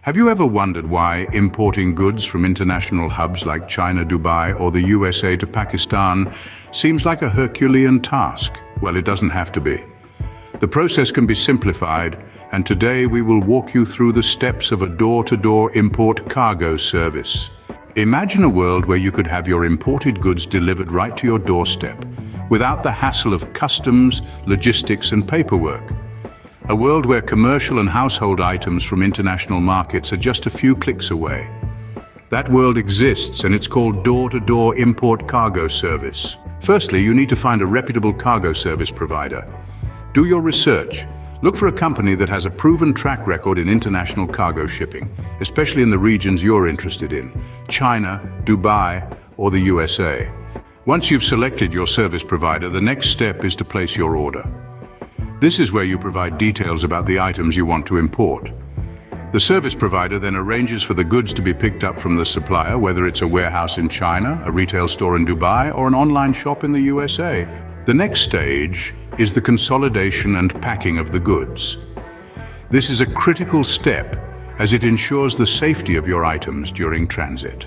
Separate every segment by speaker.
Speaker 1: Have you ever wondered why importing goods from international hubs like China, Dubai, or the USA to Pakistan seems like a Herculean task? Well, it doesn't have to be. The process can be simplified, and today we will walk you through the steps of a door-to-door import cargo service. Imagine a world where you could have your imported goods delivered right to your doorstep, without the hassle of customs, logistics, and paperwork. A world where commercial and household items from international markets are just a few clicks away. That world exists, and it's called door-to-door import cargo service. Firstly, you need to find a reputable cargo service provider. Do your research. Look for a company that has a proven track record in international cargo shipping, especially in the regions you're interested in, China, Dubai, or the USA. Once you've selected your service provider, the next step is to place your order. This is where you provide details about the items you want to import. The service provider then arranges for the goods to be picked up from the supplier, whether it's a warehouse in China, a retail store in Dubai, or an online shop in the USA. The next stage is the consolidation and packing of the goods. This is a critical step as it ensures the safety of your items during transit.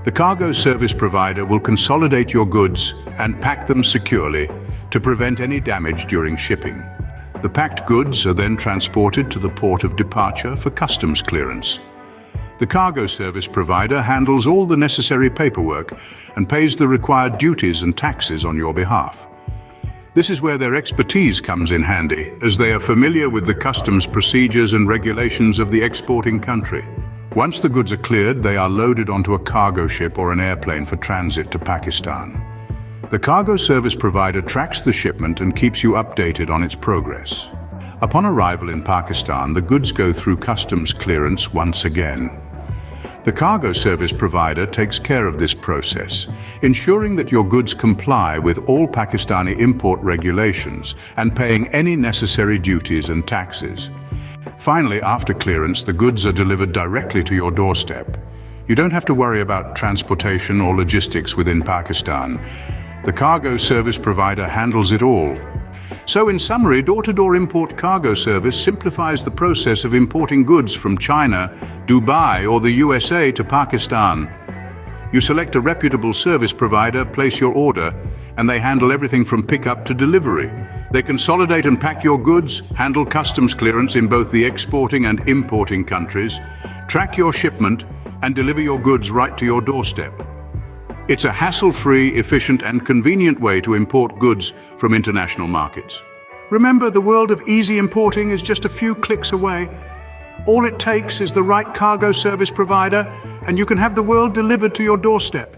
Speaker 1: The cargo service provider will consolidate your goods and pack them securely to prevent any damage during shipping. The packed goods are then transported to the port of departure for customs clearance. The cargo service provider handles all the necessary paperwork and pays the required duties and taxes on your behalf. This is where their expertise comes in handy, as they are familiar with the customs procedures and regulations of the exporting country. Once the goods are cleared, they are loaded onto a cargo ship or an airplane for transit to Pakistan. The cargo service provider tracks the shipment and keeps you updated on its progress. Upon arrival in Pakistan, the goods go through customs clearance once again. The cargo service provider takes care of this process, ensuring that your goods comply with all Pakistani import regulations and paying any necessary duties and taxes. Finally, after clearance, the goods are delivered directly to your doorstep. You don't have to worry about transportation or logistics within Pakistan. The cargo service provider handles it all. So in summary, door-to-door import cargo service simplifies the process of importing goods from China, Dubai, or the USA to Pakistan. You select a reputable service provider, place your order, and they handle everything from pickup to delivery. They consolidate and pack your goods, handle customs clearance in both the exporting and importing countries, track your shipment, and deliver your goods right to your doorstep. It's a hassle-free, efficient, and convenient way to import goods from international markets. Remember, the world of easy importing is just a few clicks away. All it takes is the right cargo service provider, and you can have the world delivered to your doorstep.